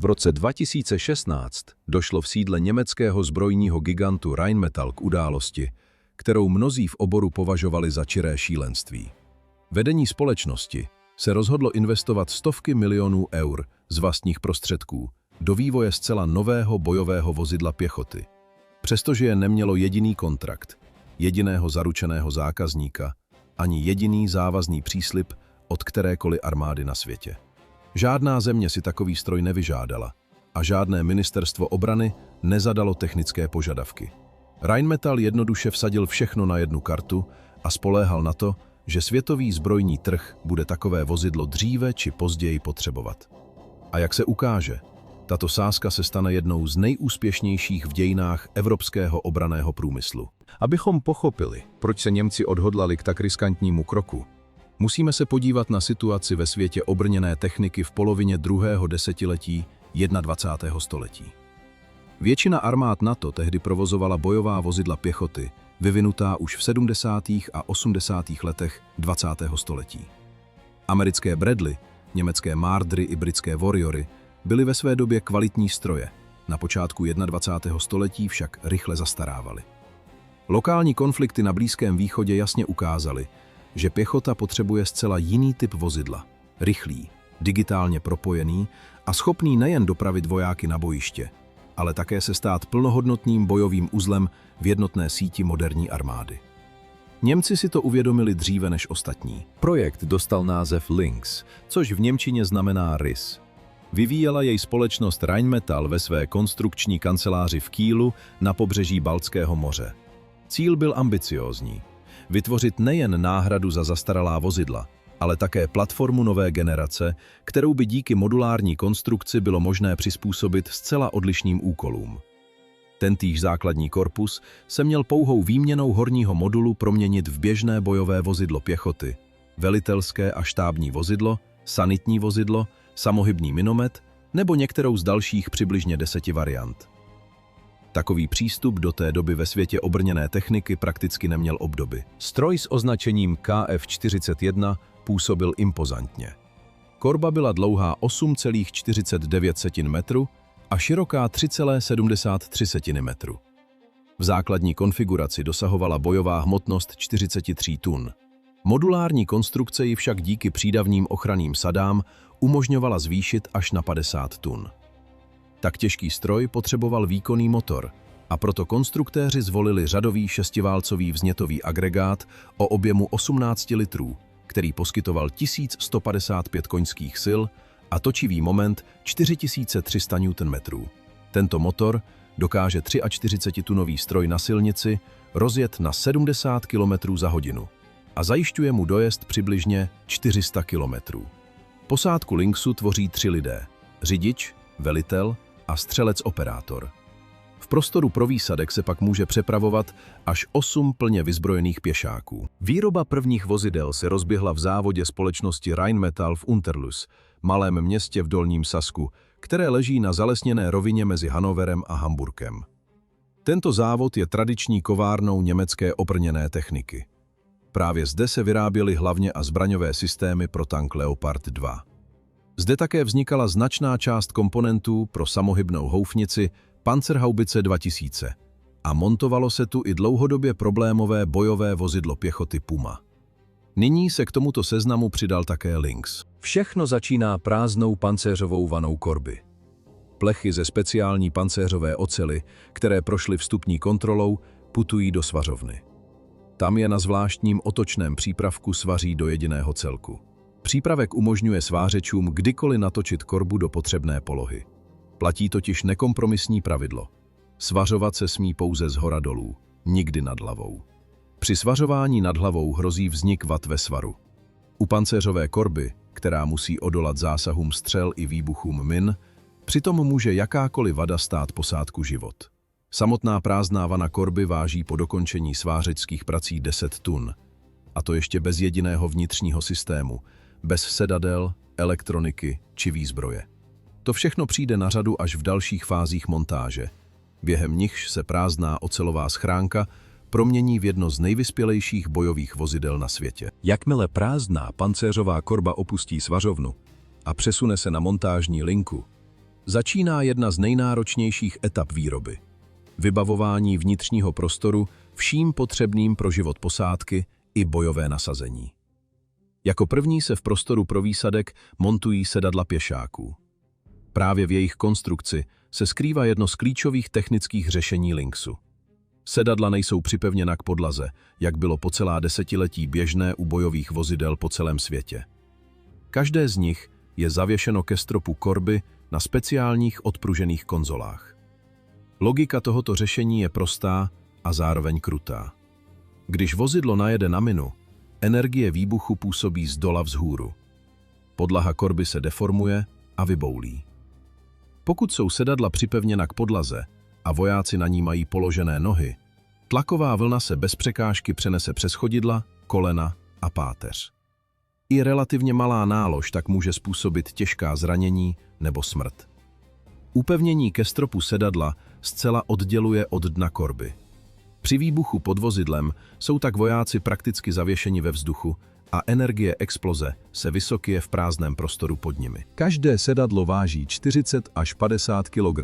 V roce 2016 došlo v sídle německého zbrojního gigantu Rheinmetall k události, kterou mnozí v oboru považovali za čiré šílenství. Vedení společnosti se rozhodlo investovat stovky milionů eur z vlastních prostředků do vývoje zcela nového bojového vozidla pěchoty. Přestože je nemělo jediný kontrakt, jediného zaručeného zákazníka, ani jediný závazný příslib od kterékoliv armády na světě. Žádná země si takový stroj nevyžádala a žádné ministerstvo obrany nezadalo technické požadavky. Rheinmetall jednoduše vsadil všechno na jednu kartu a spoléhal na to, že světový zbrojní trh bude takové vozidlo dříve či později potřebovat. A jak se ukáže, tato sázka se stane jednou z nejúspěšnějších v dějinách evropského obranného průmyslu. Abychom pochopili, proč se Němci odhodlali k tak riskantnímu kroku, musíme se podívat na situaci ve světě obrněné techniky v polovině druhého desetiletí 21. století. Většina armád NATO tehdy provozovala bojová vozidla pěchoty, vyvinutá už v 70. a 80. letech 20. století. Americké Bradley, německé Mardry i britské Warriory byly ve své době kvalitní stroje, na počátku 21. století však rychle zastarávaly. Lokální konflikty na Blízkém východě jasně ukázaly, že pěchota potřebuje zcela jiný typ vozidla, rychlý, digitálně propojený a schopný nejen dopravit vojáky na bojiště, ale také se stát plnohodnotným bojovým uzlem v jednotné síti moderní armády. Němci si to uvědomili dříve než ostatní. Projekt dostal název Lynx, což v němčině znamená rys. Vyvíjela jej společnost Rheinmetall ve své konstrukční kanceláři v Kielu na pobřeží Baltského moře. Cíl byl ambiciózní. Vytvořit nejen náhradu za zastaralá vozidla, ale také platformu nové generace, kterou by díky modulární konstrukci bylo možné přizpůsobit zcela odlišným úkolům. Tentýž základní korpus se měl pouhou výměnou horního modulu proměnit v běžné bojové vozidlo pěchoty, velitelské a štábní vozidlo, sanitní vozidlo, samohybný minomet nebo některou z dalších přibližně 10 variant. Takový přístup do té doby ve světě obrněné techniky prakticky neměl obdoby. Stroj s označením KF-41 působil impozantně. Korba byla dlouhá 8,49 metru a široká 3,73 metru. V základní konfiguraci dosahovala bojová hmotnost 43 tun. Modulární konstrukce ji však díky přídavným ochranným sadám umožňovala zvýšit až na 50 tun. Tak těžký stroj potřeboval výkonný motor a proto konstruktéři zvolili řadový šestiválcový vznětový agregát o objemu 18 litrů, který poskytoval 1155 koňských sil a točivý moment 4300 Nm. Tento motor dokáže 43-tunový stroj na silnici rozjet na 70 km za hodinu a zajišťuje mu dojezd přibližně 400 km. Posádku Lynxu tvoří 3 lidé: řidič, velitel a střelec-operátor. V prostoru pro výsadek se pak může přepravovat až 8 plně vyzbrojených pěšáků. Výroba prvních vozidel se rozběhla v závodě společnosti Rheinmetall v Unterlüss, malém městě v Dolním Sasku, které leží na zalesněné rovině mezi Hannoverem a Hamburkem. Tento závod je tradiční kovárnou německé obrněné techniky. Právě zde se vyráběly hlavně a zbraňové systémy pro tank Leopard 2. Zde také vznikala značná část komponentů pro samohybnou houfnici Panzerhaubitze 2000 a montovalo se tu i dlouhodobě problémové bojové vozidlo pěchoty Puma. Nyní se k tomuto seznamu přidal také Lynx. Všechno začíná prázdnou pancéřovou vanou korby. Plechy ze speciální pancéřové ocely, které prošly vstupní kontrolou, putují do svařovny. Tam je na zvláštním otočném přípravku svaří do jediného celku. Přípravek umožňuje svářečům kdykoliv natočit korbu do potřebné polohy. Platí totiž nekompromisní pravidlo. Svařovat se smí pouze zhora dolů, nikdy nad hlavou. Při svařování nad hlavou hrozí vznik vad ve svaru. U pancéřové korby, která musí odolat zásahům střel i výbuchům min, přitom může jakákoliv vada stát posádku život. Samotná prázdná vana korby váží po dokončení svářečských prací 10 tun, a to ještě bez jediného vnitřního systému, bez sedadel, elektroniky či výzbroje. To všechno přijde na řadu až v dalších fázích montáže, během nichž se prázdná ocelová schránka promění v jedno z nejvyspělejších bojových vozidel na světě. Jakmile prázdná pancéřová korba opustí svařovnu a přesune se na montážní linku, Začíná jedna z nejnáročnějších etap výroby. Vybavování vnitřního prostoru vším potřebným pro život posádky i bojové nasazení. Jako první se v prostoru pro výsadek montují sedadla pěšáků. Právě v jejich konstrukci se skrývá jedno z klíčových technických řešení Lynxu. Sedadla nejsou připevněna k podlaze, jak bylo po celá desetiletí běžné u bojových vozidel po celém světě. Každé z nich je zavěšeno ke stropu korby na speciálních odpružených konzolách. Logika tohoto řešení je prostá a zároveň krutá. Když vozidlo najede na minu, energie výbuchu působí zdola vzhůru. Podlaha korby se deformuje a vyboulí. Pokud jsou sedadla připevněna k podlaze a vojáci na ní mají položené nohy, tlaková vlna se bez překážky přenese přes chodidla, kolena a páteř. I relativně malá nálož tak může způsobit těžká zranění nebo smrt. Upevnění ke stropu sedadla zcela odděluje od dna korby. Při výbuchu pod vozidlem jsou tak vojáci prakticky zavěšeni ve vzduchu a energie exploze se vysokuje v prázdném prostoru pod nimi. Každé sedadlo váží 40 až 50 kg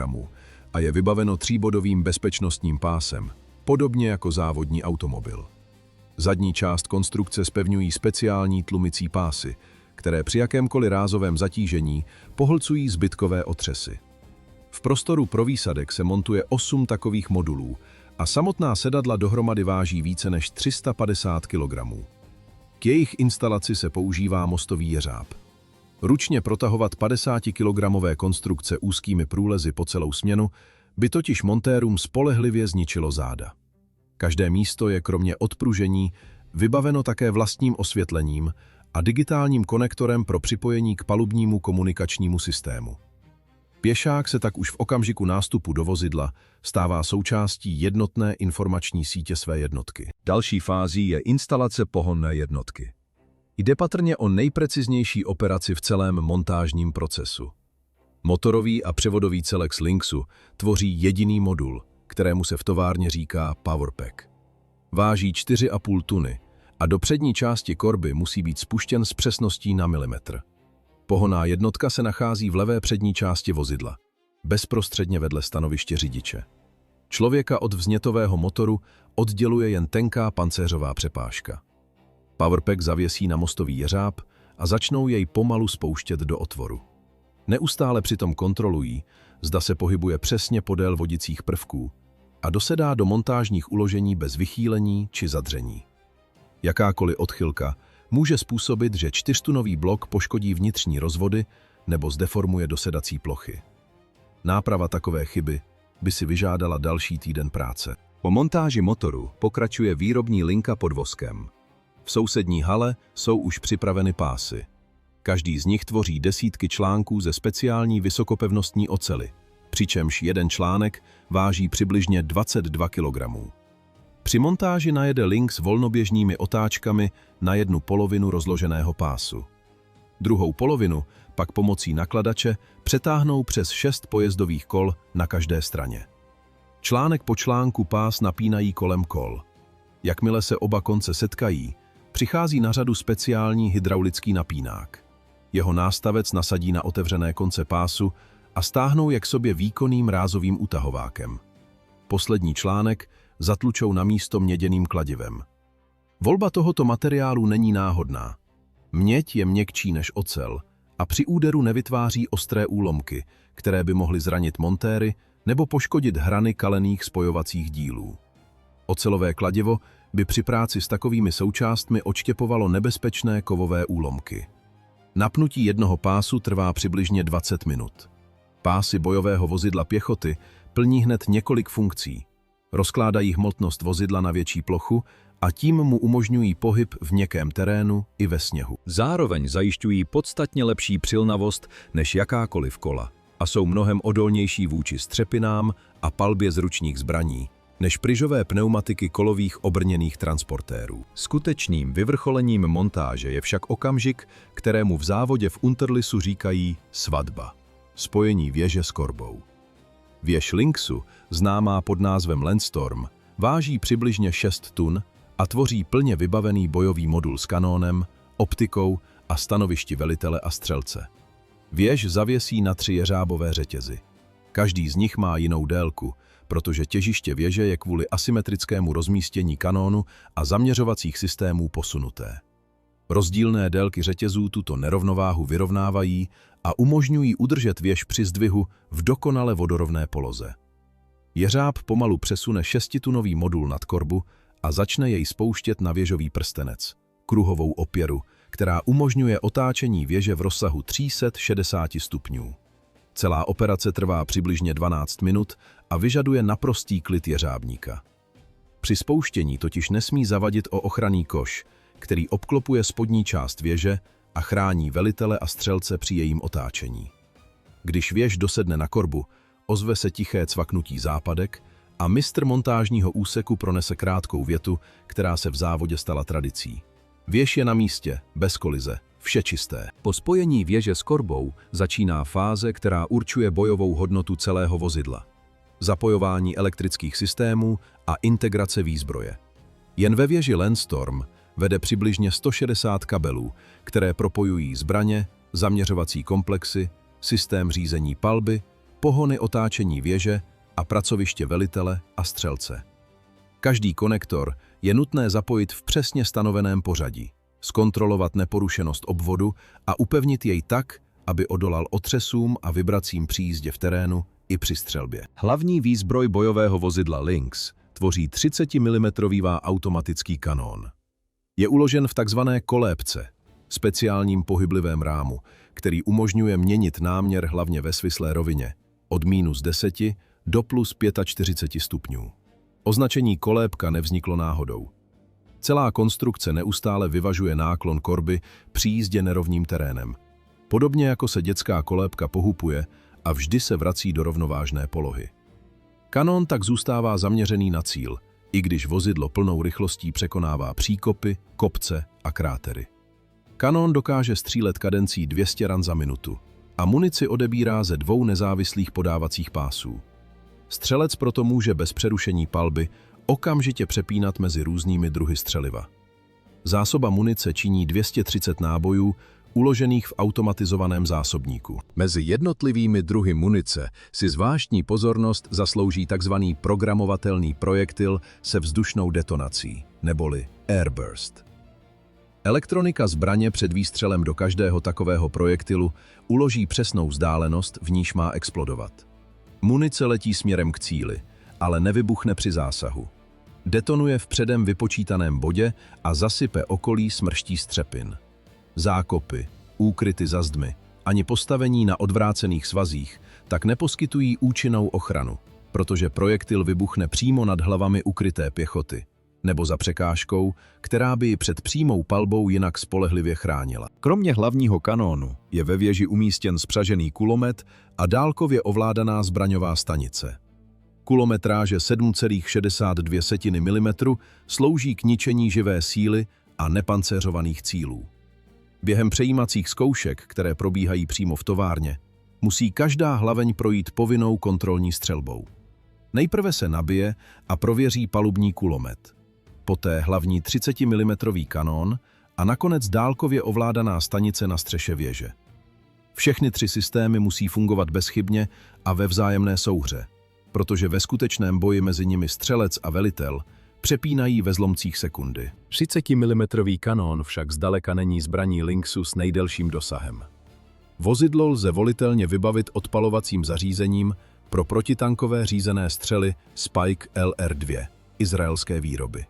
a je vybaveno tříbodovým bezpečnostním pásem, podobně jako závodní automobil. Zadní část konstrukce zpevňují speciální tlumicí pásy, které při jakémkoliv rázovém zatížení pohlcují zbytkové otřesy. V prostoru pro výsadek se montuje 8 takových modulů a samotná sedadla dohromady váží více než 350 kg. K jejich instalaci se používá mostový jeřáb. Ručně protahovat 50-kilogramové konstrukce úzkými průlezy po celou směnu by totiž montérům spolehlivě zničilo záda. Každé místo je kromě odpružení vybaveno také vlastním osvětlením a digitálním konektorem pro připojení k palubnímu komunikačnímu systému. Pěšák se tak už v okamžiku nástupu do vozidla stává součástí jednotné informační sítě své jednotky. Další fází je instalace pohonné jednotky. Jde patrně o nejpreciznější operaci v celém montážním procesu. Motorový a převodový celek z Lynxu tvoří jediný modul, kterému se v továrně říká Powerpack. Váží 4,5 tuny a do přední části korby musí být spuštěn s přesností na milimetr. Pohonná jednotka se nachází v levé přední části vozidla, bezprostředně vedle stanoviště řidiče. Člověka od vznětového motoru odděluje jen tenká pancéřová přepážka. Powerpack zavěsí na mostový jeřáb a začnou jej pomalu spouštět do otvoru. Neustále přitom kontrolují, zda se pohybuje přesně podél vodicích prvků a dosedá do montážních uložení bez vychýlení či zadření. Jakákoliv odchylka může způsobit, že 4tunový blok poškodí vnitřní rozvody nebo zdeformuje dosedací plochy. Náprava takové chyby by si vyžádala další týden práce. Po montáži motoru pokračuje výrobní linka pod voskem. V sousední hale jsou už připraveny pásy. Každý z nich tvoří desítky článků ze speciální vysokopevnostní oceli, přičemž jeden článek váží přibližně 22 kg. Při montáži najede Lynx volnoběžnými otáčkami na jednu polovinu rozloženého pásu. Druhou polovinu pak pomocí nakladače přetáhnou přes 6 pojezdových kol na každé straně. Článek po článku pás napínají kolem kol. Jakmile se oba konce setkají, přichází na řadu speciální hydraulický napínák. Jeho nástavec nasadí na otevřené konce pásu a stáhnou je k sobě výkonným rázovým utahovákem. Poslední článek zatlučou na místo měděným kladivem. Volba tohoto materiálu není náhodná. Měď je měkčí než ocel a při úderu nevytváří ostré úlomky, které by mohly zranit montéry nebo poškodit hrany kalených spojovacích dílů. Ocelové kladivo by při práci s takovými součástmi odštěpovalo nebezpečné kovové úlomky. Napnutí jednoho pásu trvá přibližně 20 minut. Pásy bojového vozidla pěchoty plní hned několik funkcí. Rozkládají hmotnost vozidla na větší plochu a tím mu umožňují pohyb v měkkém terénu i ve sněhu. Zároveň zajišťují podstatně lepší přilnavost než jakákoliv kola a jsou mnohem odolnější vůči střepinám a palbě z ručních zbraní, než pryžové pneumatiky kolových obrněných transportérů. Skutečným vyvrcholením montáže je však okamžik, kterému v závodě v Unterlisu říkají svatba. Spojení věže s korbou. Věž Lynxu, známá pod názvem Landstorm, váží přibližně 6 tun a tvoří plně vybavený bojový modul s kanónem, optikou a stanovišti velitele a střelce. Věž zavěsí na 3 jeřábové řetězy. Každý z nich má jinou délku, protože těžiště věže je kvůli asymetrickému rozmístění kanónu a zaměřovacích systémů posunuté. Rozdílné délky řetězů tuto nerovnováhu vyrovnávají a umožňují udržet věž při zdvihu v dokonale vodorovné poloze. Jeřáb pomalu přesune 6tunový modul nad korbu a začne jej spouštět na věžový prstenec, kruhovou opěru, která umožňuje otáčení věže v rozsahu 360 stupňů. Celá operace trvá přibližně 12 minut a vyžaduje naprostý klid jeřábníka. Při spouštění totiž nesmí zavadit o ochranný koš, který obklopuje spodní část věže a chrání velitele a střelce při jejím otáčení. Když věž dosedne na korbu, ozve se tiché cvaknutí západek a mistr montážního úseku pronese krátkou větu, která se v závodě stala tradicí. Věž je na místě, bez kolize, vše čisté. Po spojení věže s korbou začíná fáze, která určuje bojovou hodnotu celého vozidla. Zapojování elektrických systémů a integrace výzbroje. Jen ve věži Landstorm vede přibližně 160 kabelů, které propojují zbraně, zaměřovací komplexy, systém řízení palby, pohony otáčení věže a pracoviště velitele a střelce. Každý konektor je nutné zapojit v přesně stanoveném pořadí, zkontrolovat neporušenost obvodu a upevnit jej tak, aby odolal otřesům a vibracím při jízdě v terénu i při střelbě. Hlavní výzbroj bojového vozidla Lynx tvoří 30 mm automatický kanón. Je uložen v takzvané kolébce, speciálním pohyblivém rámu, který umožňuje měnit náměr hlavně ve svislé rovině, od -10 do +45 stupňů. Označení kolébka nevzniklo náhodou. Celá konstrukce neustále vyvažuje náklon korby při jízdě nerovným terénem. Podobně jako se dětská kolébka pohupuje a vždy se vrací do rovnovážné polohy. Kanón tak zůstává zaměřený na cíl, i když vozidlo plnou rychlostí překonává příkopy, kopce a krátery. Kanón dokáže střílet kadencí 200 ran za minutu a munici odebírá ze 2 nezávislých podávacích pásů. Střelec proto může bez přerušení palby okamžitě přepínat mezi různými druhy střeliva. Zásoba munice činí 230 nábojů, uložených v automatizovaném zásobníku. Mezi jednotlivými druhy munice si zvláštní pozornost zaslouží tzv. Programovatelný projektil se vzdušnou detonací, neboli airburst. Elektronika zbraně před výstřelem do každého takového projektilu uloží přesnou vzdálenost, v níž má explodovat. Munice letí směrem k cíli, ale nevybuchne při zásahu. Detonuje v předem vypočítaném bodě a zasype okolí smrští střepin. Zákopy, úkryty za zdmi, ani postavení na odvrácených svazích tak neposkytují účinnou ochranu, protože projektil vybuchne přímo nad hlavami ukryté pěchoty, nebo za překážkou, která by ji před přímou palbou jinak spolehlivě chránila. Kromě hlavního kanónu je ve věži umístěn spřažený kulomet a dálkově ovládaná zbraňová stanice. Kulometráže 7,62 mm slouží k ničení živé síly a nepancéřovaných cílů. Během přejímacích zkoušek, které probíhají přímo v továrně, musí každá hlaveň projít povinnou kontrolní střelbou. Nejprve se nabije a prověří palubní kulomet, poté hlavní 30 mm kanón a nakonec dálkově ovládaná stanice na střeše věže. Všechny 3 systémy musí fungovat bezchybně a ve vzájemné souhře, protože ve skutečném boji mezi nimi střelec a velitel přepínají ve zlomcích sekundy. 30 mm kanón však zdaleka není zbraní Lynxu s nejdelším dosahem. Vozidlo lze volitelně vybavit odpalovacím zařízením pro protitankové řízené střely Spike LR2 izraelské výroby.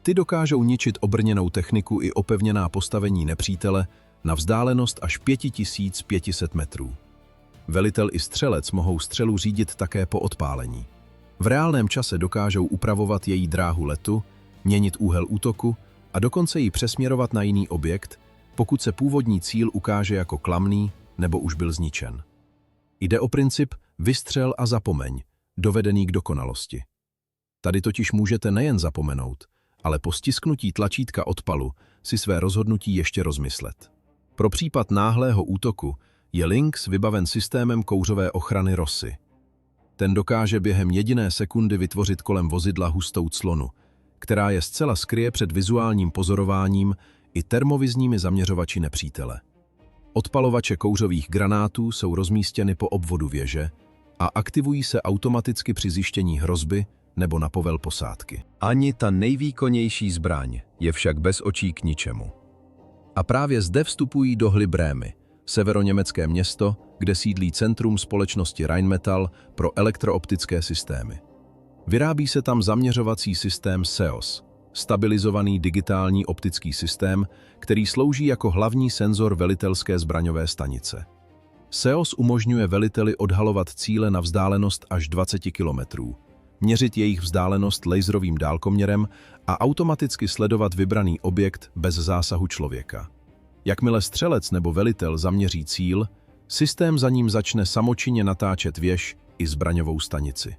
Ty dokážou ničit obrněnou techniku i opevněná postavení nepřítele na vzdálenost až 5500 metrů. Velitel i střelec mohou střelu řídit také po odpálení. V reálném čase dokážou upravovat její dráhu letu, měnit úhel útoku a dokonce ji přesměrovat na jiný objekt, pokud se původní cíl ukáže jako klamný nebo už byl zničen. Jde o princip vystřel a zapomeň, dovedený k dokonalosti. Tady totiž můžete nejen zapomenout, ale po stisknutí tlačítka odpalu si své rozhodnutí ještě rozmyslet. Pro případ náhlého útoku je Lynx vybaven systémem kouřové ochrany Rossi. Ten dokáže během jediné sekundy vytvořit kolem vozidla hustou clonu, která je zcela skryje před vizuálním pozorováním i termovizními zaměřovači nepřítele. Odpalovače kouřových granátů jsou rozmístěny po obvodu věže a aktivují se automaticky při zjištění hrozby nebo na povel posádky. Ani ta nejvýkonnější zbraň je však bez očí k ničemu. A právě zde vstupují do hry Brémy, severoněmecké město, kde sídlí centrum společnosti Rheinmetall pro elektrooptické systémy. Vyrábí se tam zaměřovací systém SEOS, stabilizovaný digitální optický systém, který slouží jako hlavní senzor velitelské zbraňové stanice. SEOS umožňuje veliteli odhalovat cíle na vzdálenost až 20 km, měřit jejich vzdálenost laserovým dálkoměrem a automaticky sledovat vybraný objekt bez zásahu člověka. Jakmile střelec nebo velitel zaměří cíl, systém za ním začne samočinně natáčet věž i zbraňovou stanici.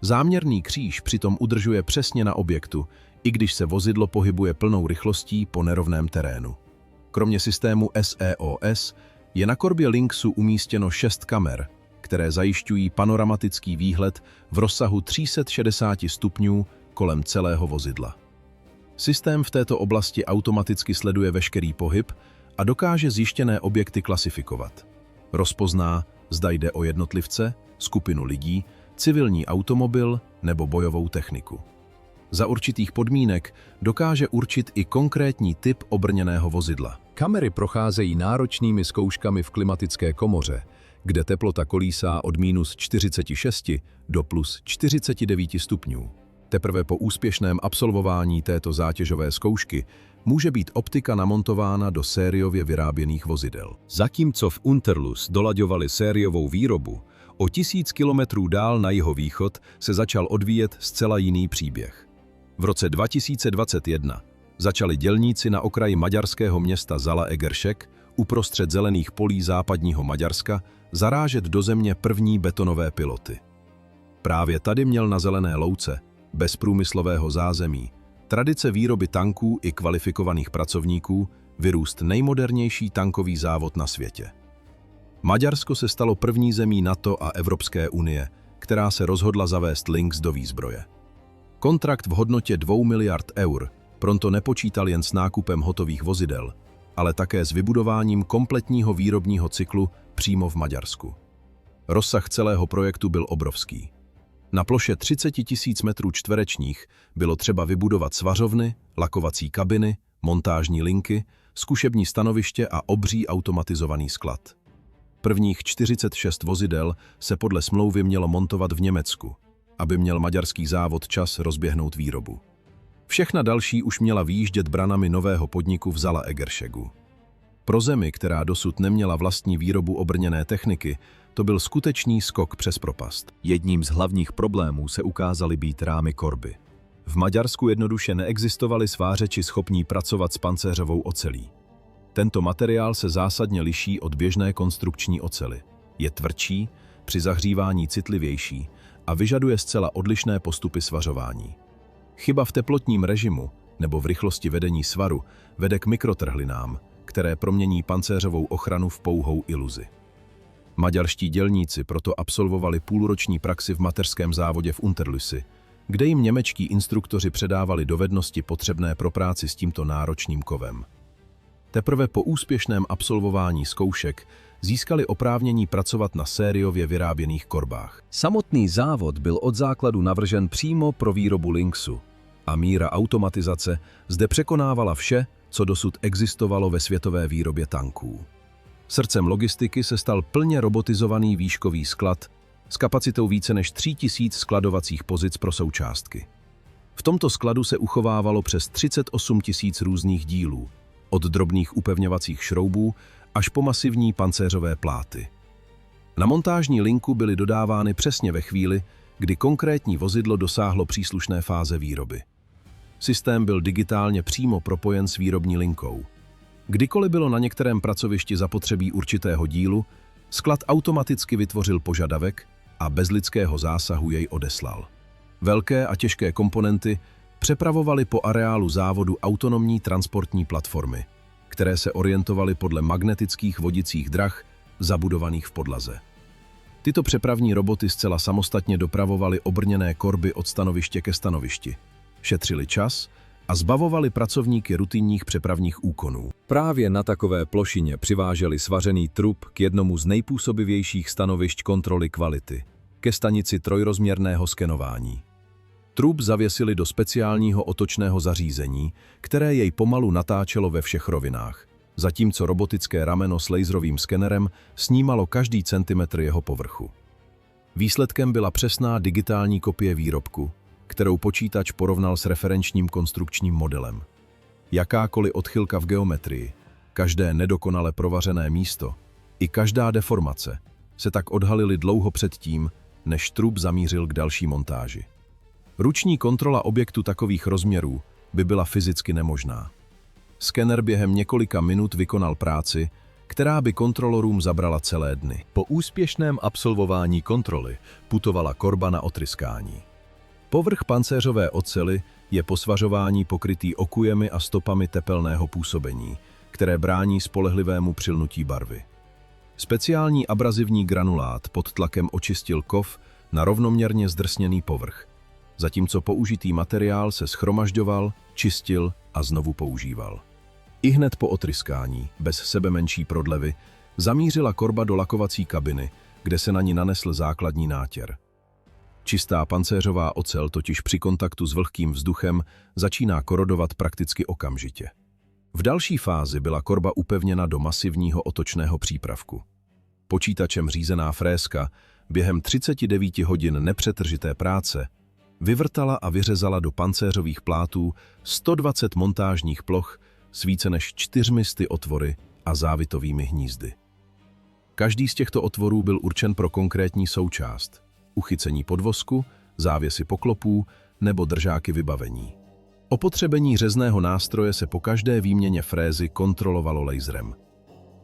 Záměrný kříž přitom udržuje přesně na objektu, i když se vozidlo pohybuje plnou rychlostí po nerovném terénu. Kromě systému SEOS je na korbě Lynxu umístěno 6 kamer, které zajišťují panoramatický výhled v rozsahu 360 stupňů kolem celého vozidla. Systém v této oblasti automaticky sleduje veškerý pohyb a dokáže zjištěné objekty klasifikovat. Rozpozná, zda jde o jednotlivce, skupinu lidí, civilní automobil nebo bojovou techniku. Za určitých podmínek dokáže určit i konkrétní typ obrněného vozidla. Kamery procházejí náročnými zkouškami v klimatické komoře, kde teplota kolísá od -46 do +49 stupňů. Teprve po úspěšném absolvování této zátěžové zkoušky může být optika namontována do sériově vyráběných vozidel. Zatímco v Unterlüss dolaďovali sériovou výrobu, o 1000 kilometrů dál na jihovýchod se začal odvíjet zcela jiný příběh. V roce 2021 začali dělníci na okraji maďarského města Zalaegerszeg uprostřed zelených polí západního Maďarska zarážet do země první betonové piloty. Právě tady měl na zelené louce, bez průmyslového zázemí, tradice výroby tanků i kvalifikovaných pracovníků vyrůst nejmodernější tankový závod na světě. Maďarsko se stalo první zemí NATO a Evropské unie, která se rozhodla zavést Lynx do výzbroje. Kontrakt v hodnotě 2 miliard eur pronto nepočítal jen s nákupem hotových vozidel, ale také s vybudováním kompletního výrobního cyklu přímo v Maďarsku. Rozsah celého projektu byl obrovský. Na ploše 30 000 metrů čtverečních bylo třeba vybudovat svařovny, lakovací kabiny, montážní linky, zkušební stanoviště a obří automatizovaný sklad. Prvních 46 vozidel se podle smlouvy mělo montovat v Německu, aby měl maďarský závod čas rozběhnout výrobu. Všechna další už měla vyjíždět branami nového podniku v Zalaegerszegu. Pro zemi, která dosud neměla vlastní výrobu obrněné techniky, to byl skutečný skok přes propast. Jedním z hlavních problémů se ukázaly být rámy korby. V Maďarsku jednoduše neexistovali svářeči schopní pracovat s pancéřovou ocelí. Tento materiál se zásadně liší od běžné konstrukční ocely. Je tvrdší, při zahřívání citlivější a vyžaduje zcela odlišné postupy svařování. Chyba v teplotním režimu nebo v rychlosti vedení svaru vede k mikrotrhlinám, které promění pancéřovou ochranu v pouhou iluzi. Maďarští dělníci proto absolvovali půlroční praxi v mateřském závodě v Unterlüssi, kde jim němečtí instruktoři předávali dovednosti potřebné pro práci s tímto náročným kovem. Teprve po úspěšném absolvování zkoušek získali oprávnění pracovat na sériově vyráběných korbách. Samotný závod byl od základu navržen přímo pro výrobu Lynxu a míra automatizace zde překonávala vše, co dosud existovalo ve světové výrobě tanků. Srdcem logistiky se stal plně robotizovaný výškový sklad s kapacitou více než 3000 skladovacích pozic pro součástky. V tomto skladu se uchovávalo přes 38 000 různých dílů, od drobných upevňovacích šroubů až po masivní pancéřové pláty. Na montážní linku byly dodávány přesně ve chvíli, kdy konkrétní vozidlo dosáhlo příslušné fáze výroby. Systém byl digitálně přímo propojen s výrobní linkou. Kdykoliv bylo na některém pracovišti zapotřebí určitého dílu, sklad automaticky vytvořil požadavek a bez lidského zásahu jej odeslal. Velké a těžké komponenty přepravovaly po areálu závodu autonomní transportní platformy, které se orientovaly podle magnetických vodicích drah zabudovaných v podlaze. Tyto přepravní roboty zcela samostatně dopravovaly obrněné korby od stanoviště ke stanovišti, šetřili čas a zbavovali pracovníky rutinních přepravních úkonů. Právě na takové plošině přiváželi svařený trup k jednomu z nejpůsobivějších stanovišť kontroly kvality, ke stanici trojrozměrného skenování. Trup zavěsili do speciálního otočného zařízení, které jej pomalu natáčelo ve všech rovinách, zatímco robotické rameno s laserovým skenerem snímalo každý centimetr jeho povrchu. Výsledkem byla přesná digitální kopie výrobku, kterou počítač porovnal s referenčním konstrukčním modelem. Jakákoliv odchylka v geometrii, každé nedokonale provařené místo i každá deformace se tak odhalily dlouho předtím, než trup zamířil k další montáži. Ruční kontrola objektu takových rozměrů by byla fyzicky nemožná. Skener během několika minut vykonal práci, která by kontrolorům zabrala celé dny. Po úspěšném absolvování kontroly putovala korba na otryskání. Povrch pancéřové oceli je po svařování pokrytý okujemi a stopami tepelného působení, které brání spolehlivému přilnutí barvy. Speciální abrazivní granulát pod tlakem očistil kov na rovnoměrně zdrsněný povrch, zatímco použitý materiál se shromažďoval, čistil a znovu používal. Ihned po otryskání, bez sebemenší prodlevy, zamířila korba do lakovací kabiny, kde se na ní nanesl základní nátěr. Čistá pancéřová ocel totiž při kontaktu s vlhkým vzduchem začíná korodovat prakticky okamžitě. V další fázi byla korba upevněna do masivního otočného přípravku. Počítačem řízená fréska během 39 hodin nepřetržité práce vyvrtala a vyřezala do pancéřových plátů 120 montážních ploch s více než 400 otvory a závitovými hnízdy. Každý z těchto otvorů byl určen pro konkrétní součást, uchycení podvozku, závěsy poklopů nebo držáky vybavení. Opotřebení řezného nástroje se po každé výměně frézy kontrolovalo laserem.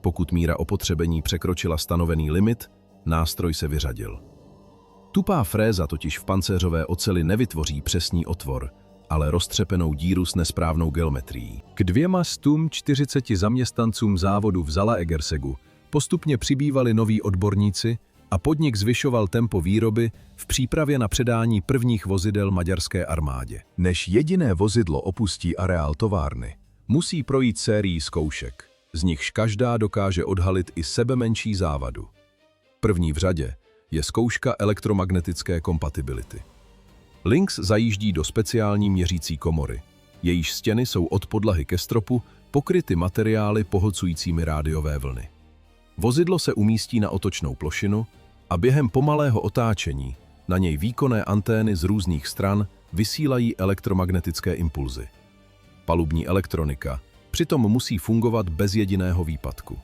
Pokud míra opotřebení překročila stanovený limit, nástroj se vyřadil. Tupá fréza totiž v pancéřové oceli nevytvoří přesný otvor, ale roztřepenou díru s nesprávnou geometrií. K 240 zaměstnancům závodu v Zalaegersegu postupně přibývali noví odborníci a podnik zvyšoval tempo výroby v přípravě na předání prvních vozidel maďarské armádě. Než jediné vozidlo opustí areál továrny, musí projít sérii zkoušek, z nichž každá dokáže odhalit i sebemenší závadu. První v řadě je zkouška elektromagnetické kompatibility. Lynx zajíždí do speciální měřící komory. Jejíž stěny jsou od podlahy ke stropu pokryty materiály pohlcujícími rádiové vlny. Vozidlo se umístí na otočnou plošinu a během pomalého otáčení na něj výkonné antény z různých stran vysílají elektromagnetické impulzy. Palubní elektronika přitom musí fungovat bez jediného výpadku.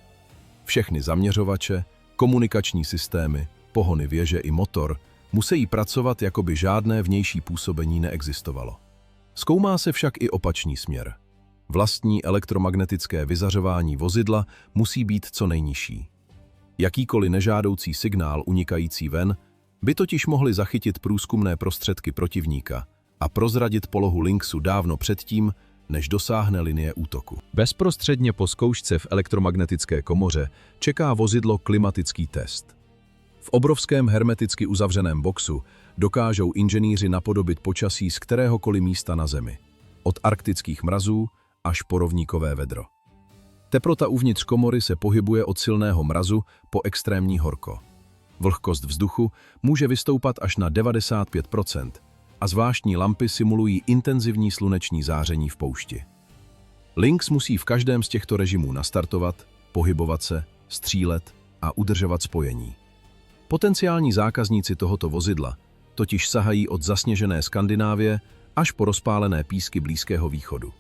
Všechny zaměřovače, komunikační systémy, pohony věže i motor musí pracovat, jako by žádné vnější působení neexistovalo. Zkoumá se však i opačný směr. Vlastní elektromagnetické vyzařování vozidla musí být co nejnižší. Jakýkoliv nežádoucí signál unikající ven by totiž mohli zachytit průzkumné prostředky protivníka a prozradit polohu Lynxu dávno předtím, než dosáhne linie útoku. Bezprostředně po zkoušce v elektromagnetické komoře čeká vozidlo klimatický test. V obrovském hermeticky uzavřeném boxu dokážou inženýři napodobit počasí z kteréhokoliv místa na Zemi, od arktických mrazů až po rovníkové vedro. Teplota uvnitř komory se pohybuje od silného mrazu po extrémní horko. Vlhkost vzduchu může vystoupat až na 95% a zvláštní lampy simulují intenzivní sluneční záření v poušti. Lynx musí v každém z těchto režimů nastartovat, pohybovat se, střílet a udržovat spojení. Potenciální zákazníci tohoto vozidla totiž sahají od zasněžené Skandinávie až po rozpálené písky Blízkého východu.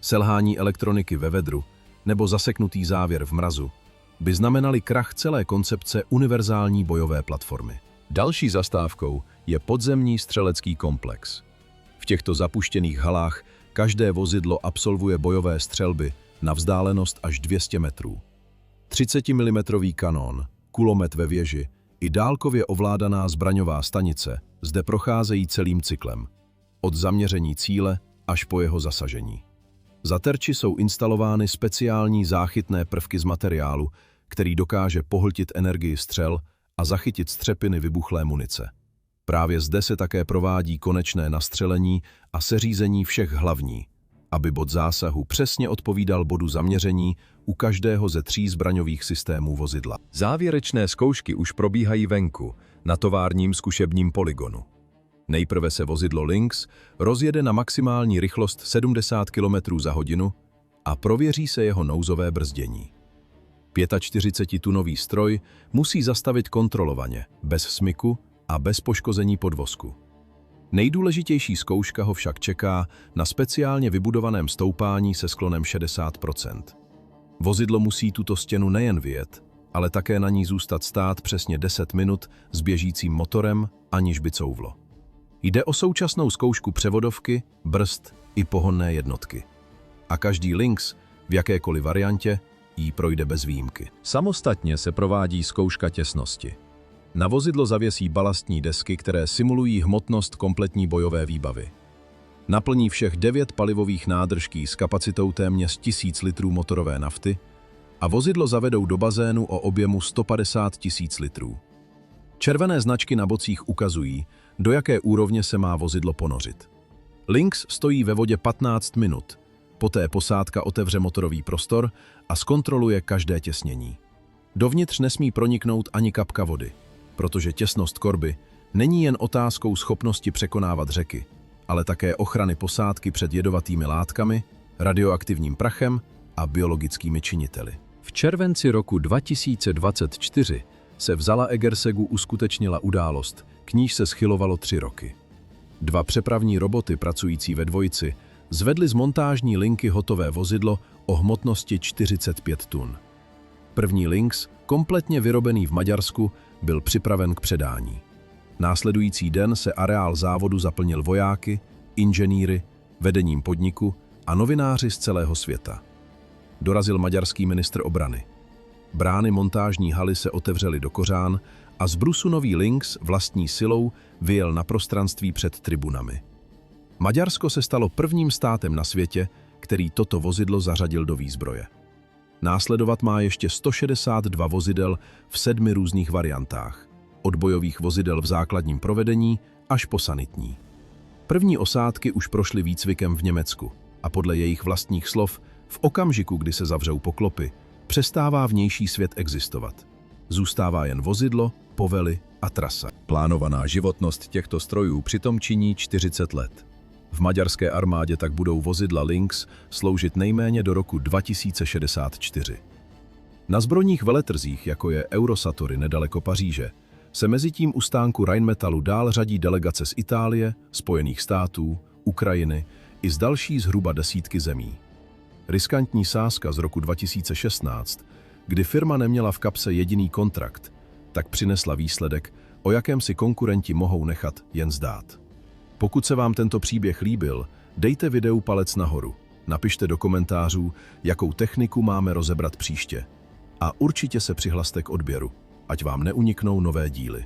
Selhání elektroniky ve vedru nebo zaseknutý závěr v mrazu by znamenaly krach celé koncepce univerzální bojové platformy. Další zastávkou je podzemní střelecký komplex. V těchto zapuštěných halách každé vozidlo absolvuje bojové střelby na vzdálenost až 200 metrů. 30 mm kanón, kulomet ve věži i dálkově ovládaná zbraňová stanice zde procházejí celým cyklem, od zaměření cíle až po jeho zasažení. Za terči jsou instalovány speciální záchytné prvky z materiálu, který dokáže pohltit energii střel a zachytit střepiny vybuchlé munice. Právě zde se také provádí konečné nastřelení a seřízení všech hlavní, aby bod zásahu přesně odpovídal bodu zaměření u každého ze 3 zbraňových systémů vozidla. Závěrečné zkoušky už probíhají venku, na továrním zkušebním poligonu. Nejprve se vozidlo Lynx rozjede na maximální rychlost 70 km za hodinu a prověří se jeho nouzové brzdění. 45tunový stroj musí zastavit kontrolovaně, bez smyku a bez poškození podvozku. Nejdůležitější zkouška ho však čeká na speciálně vybudovaném stoupání se sklonem 60%. Vozidlo musí tuto stěnu nejen vyjet, ale také na ní zůstat stát přesně 10 minut s běžícím motorem, aniž by couvlo. Jde o současnou zkoušku převodovky, brzd i pohonné jednotky. A každý Lynx, v jakékoliv variantě, jí projde bez výjimky. Samostatně se provádí zkouška těsnosti. Na vozidlo zavěsí balastní desky, které simulují hmotnost kompletní bojové výbavy. Naplní všech 9 palivových nádrží s kapacitou téměř 1000 litrů motorové nafty a vozidlo zavedou do bazénu o objemu 150 000 litrů. Červené značky na bocích ukazují, do jaké úrovně se má vozidlo ponořit. Lynx stojí ve vodě 15 minut, poté posádka otevře motorový prostor a zkontroluje každé těsnění. Dovnitř nesmí proniknout ani kapka vody, protože těsnost korby není jen otázkou schopnosti překonávat řeky, ale také ochrany posádky před jedovatými látkami, radioaktivním prachem a biologickými činiteli. V červenci roku 2024 se v Zalaegerszegu uskutečnila událost, k níž se schylovalo 3 roky. 2 přepravní roboty pracující ve dvojici zvedli z montážní linky hotové vozidlo o hmotnosti 45 tun. První Lynx, kompletně vyrobený v Maďarsku, byl připraven k předání. Následující den se areál závodu zaplnil vojáky, inženýry, vedením podniku a novináři z celého světa. Dorazil maďarský ministr obrany. Brány montážní haly se otevřely do kořán a z brusu nový Lynx vlastní silou vyjel na prostranství před tribunami. Maďarsko se stalo prvním státem na světě, který toto vozidlo zařadil do výzbroje. Následovat má ještě 162 vozidel v 7 různých variantách, od bojových vozidel v základním provedení až po sanitní. První osádky už prošly výcvikem v Německu a podle jejich vlastních slov, v okamžiku, kdy se zavřou poklopy, přestává vnější svět existovat. Zůstává jen vozidlo, povely a trasa. Plánovaná životnost těchto strojů přitom činí 40 let. V maďarské armádě tak budou vozidla Lynx sloužit nejméně do roku 2064. Na zbrojních veletrzích, jako je Eurosatory nedaleko Paříže, se mezitím u stánku Rheinmetallu dál řadí delegace z Itálie, Spojených států, Ukrajiny i z další zhruba desítky zemí. Riskantní sázka z roku 2016, kdy firma neměla v kapse jediný kontrakt, tak přinesla výsledek, o jakém si konkurenti mohou nechat jen zdát. Pokud se vám tento příběh líbil, dejte videu palec nahoru, napište do komentářů, jakou techniku máme rozebrat příště. A určitě se přihlaste k odběru, ať vám neuniknou nové díly.